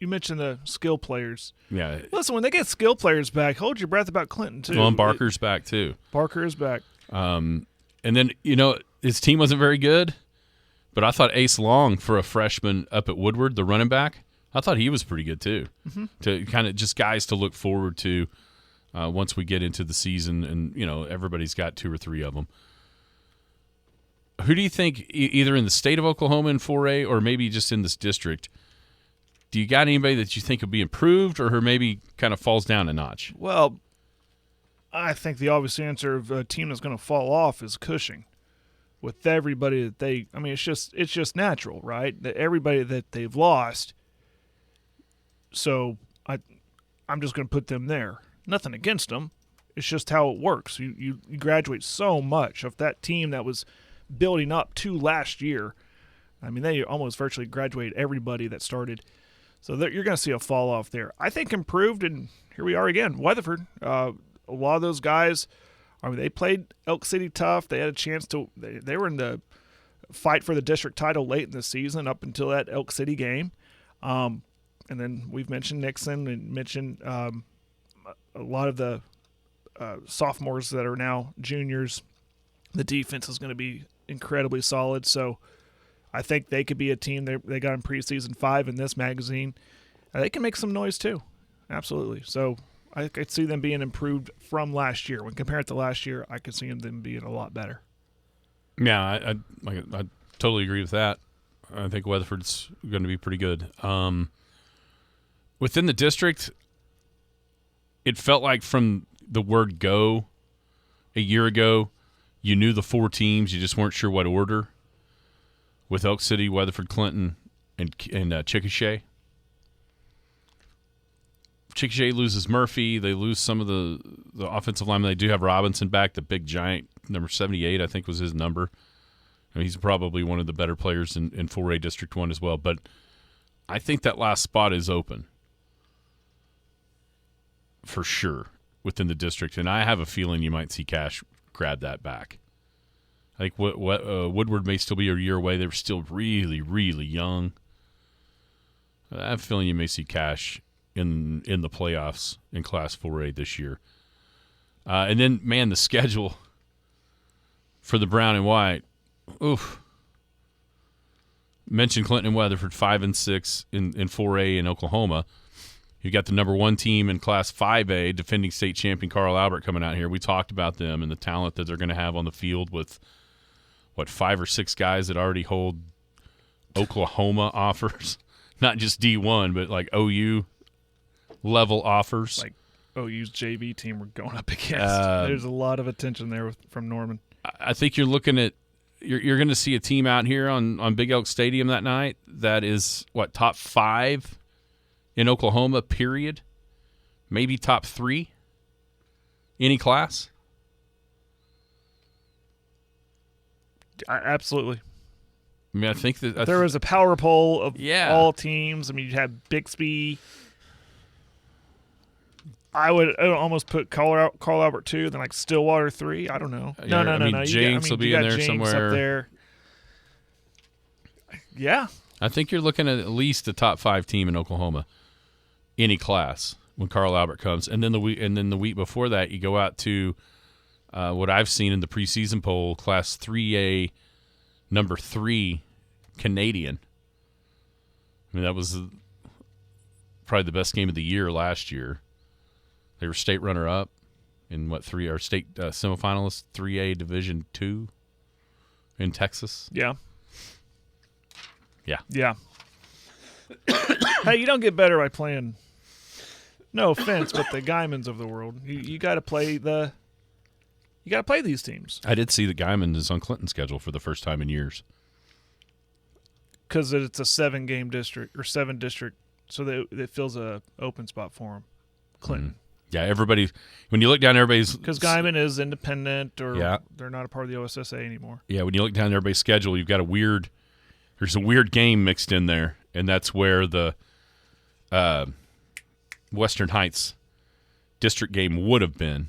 you mentioned the skill players. Yeah. Listen, when they get skill players back, hold your breath about Clinton too. Well, and Barker's back too. Barker is back. And then his team wasn't very good, but I thought Ace Long, for a freshman up at Woodward, the running back, I thought he was pretty good too. To kind of just guys to look forward to once we get into the season, and everybody's got two or three of them. Who do you think, either in the state of Oklahoma in 4A or maybe just in this district, do you got anybody that you think will be improved, or who maybe kind of falls down a notch? Well, I think the obvious answer of a team that's going to fall off is Cushing. With everybody that it's just natural, right? That everybody that they've lost. So I'm just going to put them there. Nothing against them. It's just how it works. You graduate so much of that team that was building up to last year. I mean, they almost virtually graduated everybody that started. So you're going to see a fall off there. I think improved, and here we are again. Weatherford, a lot of those guys, they played Elk City tough. They had a chance to – they were in the fight for the district title late in the season up until that Elk City game. And then we've mentioned Nixon and mentioned a lot of the sophomores that are now juniors. The defense is going to be incredibly solid. So I think they could be a team. They got in preseason 5 in this magazine. They can make some noise too. Absolutely. So I could see them being improved from last year. When compared to last year, I could see them being a lot better. Yeah, I totally agree with that. I think Weatherford's going to be pretty good. Within the district, it felt like from the word go a year ago, you knew the 4 teams. You just weren't sure what order. With Elk City, Weatherford, Clinton, and Chickasha. Chickasha loses Murphy. They lose some of the offensive linemen. They do have Robinson back, the big giant, number 78, I think was his number. He's probably one of the better players in 4A District 1 as well. But I think that last spot is open for sure within the district. And I have a feeling you might see Cash grab that back. I think Woodward may still be a year away. They're still really, really young. I have a feeling you may see Cash in the playoffs in Class 4A this year. And then, man, the schedule for the Brown and White. Oof. Mentioned Clinton and Weatherford 5 and 6 in 4A in Oklahoma. You got the number 1 team in Class 5A, defending state champion Carl Albert coming out here. We talked about them and the talent that they're going to have on the field with, 5 or 6 guys that already hold Oklahoma offers. Not just D1, but like OU level offers. Like OU's JV team we're going up against. There's a lot of attention there from Norman. I think you're looking at you're going to see a team out here on Big Elk Stadium that night that is top 5 in Oklahoma, period. Maybe top 3 any class. Absolutely. I mean, I think that there was a power poll of all teams. I mean, you had Bixby. I would almost put Carl Albert 2, then like Stillwater 3. I don't know. No. James will be in there somewhere. Up there. Yeah. I think you're looking at least a top 5 team in Oklahoma, any class, when Carl Albert comes. And then the week before that, you go out to what I've seen in the preseason poll, Class 3A, number 3, Canadian. I mean, that was probably the best game of the year last year. They were state runner-up in state semifinalists, 3A Division II in Texas. Yeah. Yeah. Yeah. Hey, you don't get better by playing. No offense, but the Guymans of the world. You got to play You got to play these teams. I did see that Guyman is on Clinton's schedule for the first time in years. Because it's a 7-game district or 7 district, so that it fills a open spot for him. Clinton. Mm-hmm. Yeah, everybody. When you look down, everybody's because Guyman is independent, or they're not a part of the OSSA anymore. Yeah, when you look down everybody's schedule, you've got there's a weird game mixed in there, and that's where the Western Heights district game would have been,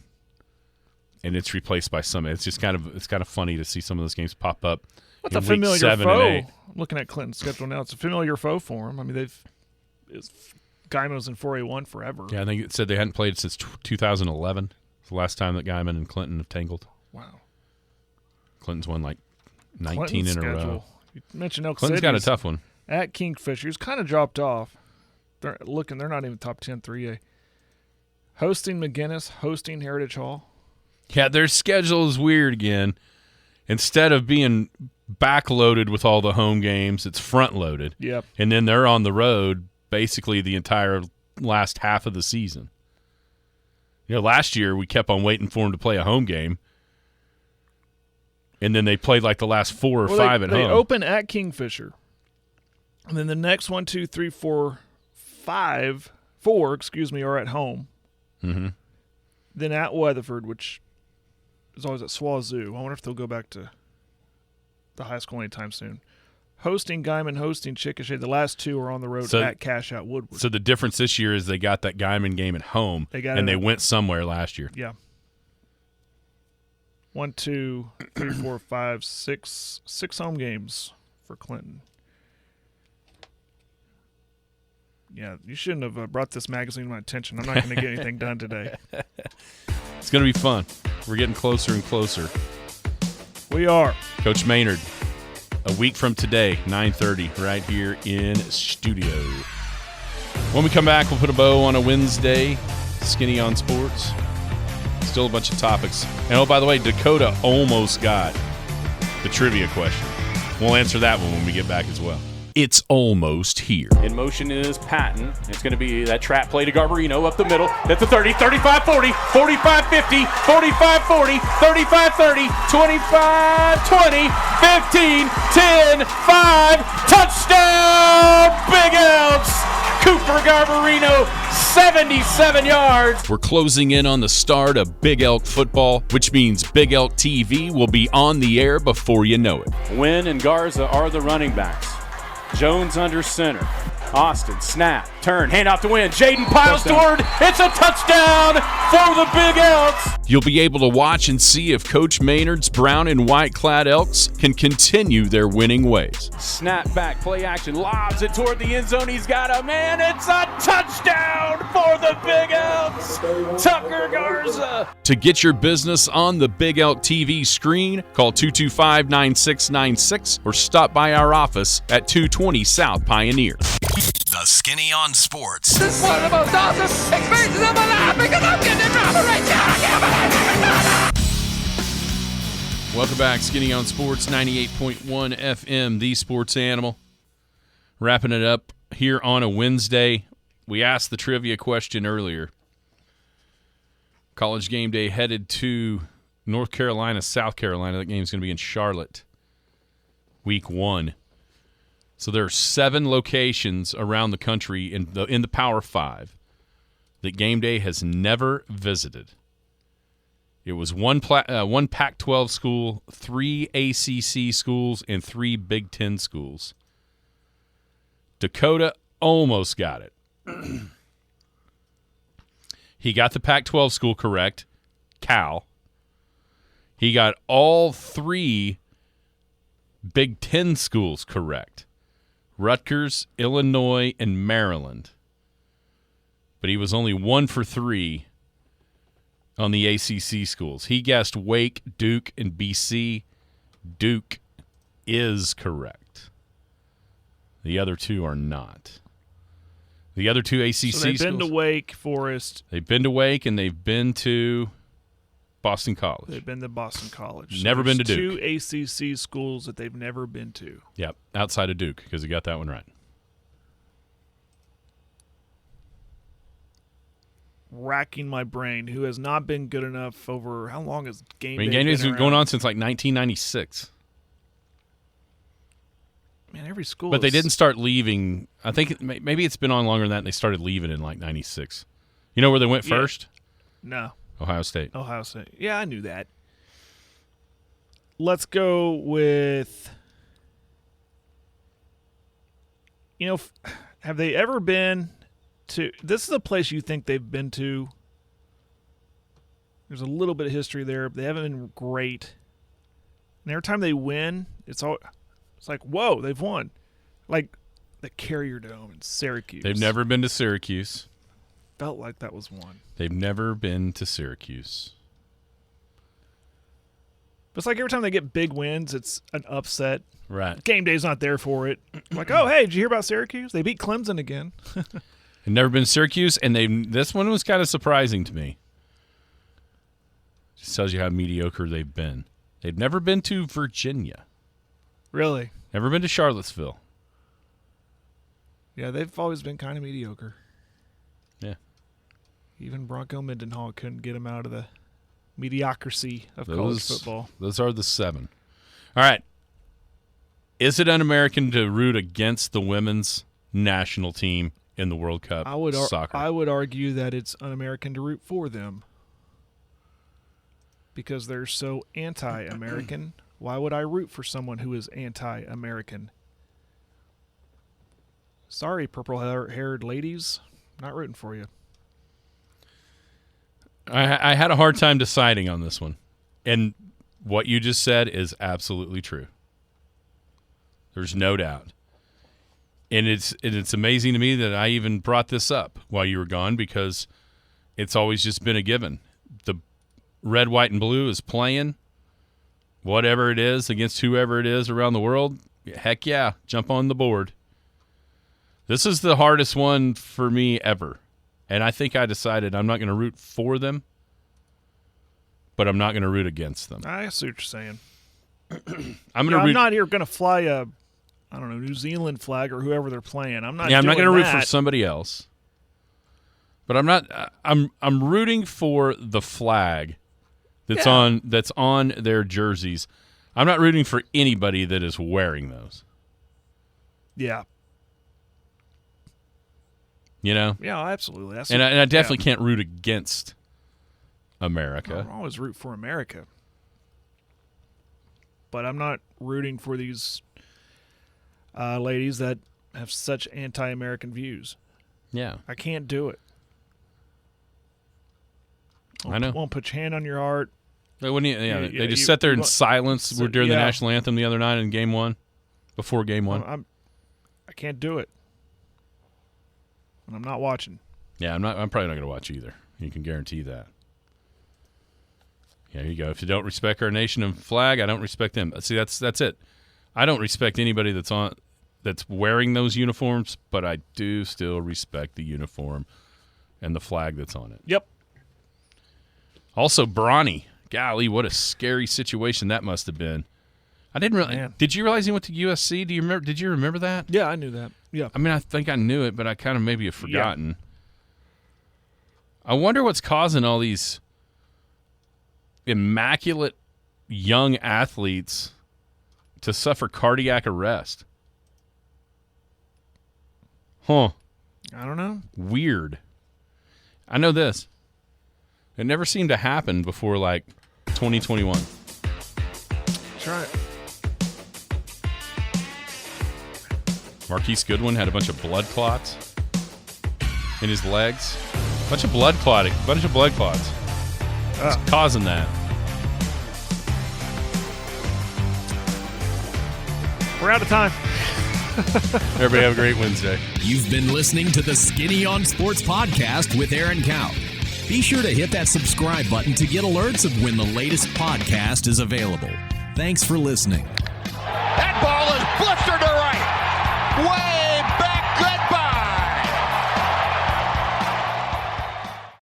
and it's replaced by some. It's just kind of funny to see some of those games pop up. What's a familiar 7 foe? I'm looking at Clinton's schedule now. It's a familiar foe for him. I mean, Guyman was in 4A1 forever. Yeah, I think it said they hadn't played since 2011. It's the last time that Guyman and Clinton have tangled. Wow. Clinton's won 19 in a row. You mentioned Elk Clinton's City's got a tough one. At Kingfisher. He's kind of dropped off. They're not even top 10 3A. Hosting McGinnis, hosting Heritage Hall. Yeah, their schedule is weird again. Instead of being backloaded with all the home games, it's front-loaded. Yep. And then they're on the road basically the entire last half of the season. Last year we kept on waiting for them to play a home game, and then they played the last 4 or 5 at home. They open at Kingfisher, and then the next 1, 2, 3, 4, 5, 4, are at home. Mm-hmm. Then at Weatherford, which is always at Swazoo. I wonder if they'll go back to the high school anytime soon. Hosting Guyman, hosting Chickasha. The last 2 are on the road at Cash Out Woodward. So the difference this year is they got that Guyman game at home, they went somewhere last year. Yeah. 1, 2, 3, 4, 5, 6 home games for Clinton. Yeah, you shouldn't have brought this magazine to my attention. I'm not going to get anything done today. It's going to be fun. We're getting closer and closer. We are. Coach Maynard, a week from today, 9:30, right here in studio. When we come back, we'll put a bow on a Wednesday. Skinny on Sports. Still a bunch of topics. And, by the way, Dakota almost got the trivia question. We'll answer that one when we get back as well. It's almost here. In motion is Patton. It's going to be that trap play to Garbarino up the middle. That's a 30, 35-40, 45-50, 45-40, 35-30, 25-20, 15, 10, 5. Touchdown, Big Elks! Cooper Garbarino, 77 yards. We're closing in on the start of Big Elk football, which means Big Elk TV will be on the air before you know it. Wynn and Garza are the running backs. Jones under center. Austin, snap, turn, hand off to win. Jaden piles toward. It's a touchdown for the Big Elks. You'll be able to watch and see if Coach Maynard's brown and white clad Elks can continue their winning ways. Snap back, play action, lobs it toward the end zone. He's got a man. It's a touchdown for the Big Elks. Tucker Garza. To get your business on the Big Elk TV screen, call 225-9696 or stop by our office at 220 South Pioneer. The Skinny on Sports. This is one of the most awesome experiences of my life because I'm getting in trouble right now. I can't believe it. Welcome back, Skinny on Sports, 98.1 FM, the sports animal. Wrapping it up here on a Wednesday. We asked the trivia question earlier. College game day headed to North Carolina, South Carolina. That game's going to be in Charlotte, week 1. So there are 7 locations around the country in the Power 5 that game day has never visited. It was one Pac-12 school, 3 ACC schools, and 3 Big Ten schools. Dakota almost got it. He got the Pac-12 school correct, Cal. He got all 3 Big Ten schools correct. Rutgers, Illinois, and Maryland. But he was only 1 for 3 on the ACC schools. He guessed Wake, Duke, and BC. Duke is correct. The other 2 are not. The other 2 ACC schools. So they've been to Wake Forest. They've been to Wake, and they've been to Boston College. They've been to Boston College. Never been to Duke. 2 ACC schools that they've never been to. Yep, outside of Duke, because he got that one right. Racking my brain. Who has not been good enough over how long has game day? Game day's been been going around? on since like 1996. Man, every school. But they is- didn't start leaving. I think maybe it's been on longer than that. And they started leaving in like 96. You know where they went Yeah. first? No. Ohio State. Ohio State. Yeah, I knew that. Let's go with. Have they ever been to? This is a place you think they've been to. There's a little bit of history there, but they haven't been great. And every time they win, it's like, whoa, they've won. Like the Carrier Dome in Syracuse. They've never been to Syracuse. Felt like that was one. They've never been to Syracuse. But it's like every time they get big wins, it's an upset. Right. Game day's not there for it. Like, oh, hey, did you hear about Syracuse? They beat Clemson again. They've never been to Syracuse, and this one was kind of surprising to me. Just tells you how mediocre they've been. They've never been to Virginia. Really? Never been to Charlottesville. Yeah, they've always been kind of mediocre. Yeah. Even Bronco Mendenhall couldn't get him out of the mediocrity of college football. Those are the 7. All right. Is it un-American to root against the women's national team in the World Cup soccer? I would argue that it's un-American to root for them because they're so anti-American. Why would I root for someone who is anti-American? Sorry, purple-haired ladies. Not rooting for you. I had a hard time deciding on this one. And what you just said is absolutely true. There's no doubt. And it's amazing to me that I even brought this up while you were gone because it's always just been a given. The red, white, and blue is playing whatever it is against whoever it is around the world. Heck yeah, jump on the board. This is the hardest one for me ever. And I think I decided I'm not going to root for them, but I'm not going to root against them. I see what you're saying. I'm I'm not here going to fly a, New Zealand flag or whoever they're playing. I'm not. Yeah, I'm not going to to root for somebody else. But I'm not. I'm rooting for the flag that's on their jerseys. I'm not rooting for anybody that is wearing those. Yeah. You know? Yeah, absolutely. And I definitely can't root against America. I'll always root for America. But I'm not rooting for these ladies that have such anti-American views. Yeah. I can't do it. I know. Won't put your hand on your heart. They just sat there in silence during the national anthem the other night in Game 1, before Game 1. I can't do it. And I'm not watching. Yeah, I'm probably not going to watch either. You can guarantee that. Yeah, here you go. If you don't respect our nation and flag, I don't respect them. See, that's it. I don't respect anybody that's wearing those uniforms, but I do still respect the uniform and the flag that's on it. Yep. Also, Bronny. Golly, what a scary situation that must have been. I didn't really. Man. Did you realize he went to USC? Did you remember that? Yeah, I knew that. Yeah. I mean, I think I knew it, but I kind of maybe have forgotten. Yeah. I wonder what's causing all these immaculate young athletes to suffer cardiac arrest. Huh. I don't know. Weird. I know this. It never seemed to happen before, like, 2021. That's right. Marquise Goodwin had a bunch of blood clots in his legs. Bunch of blood clots. What's causing that? We're out of time. Everybody have a great Wednesday. You've been listening to the Skinny on Sports podcast with Aaron Cow. Be sure to hit that subscribe button to get alerts of when the latest podcast is available. Thanks for listening. That ball is blistered to right. Way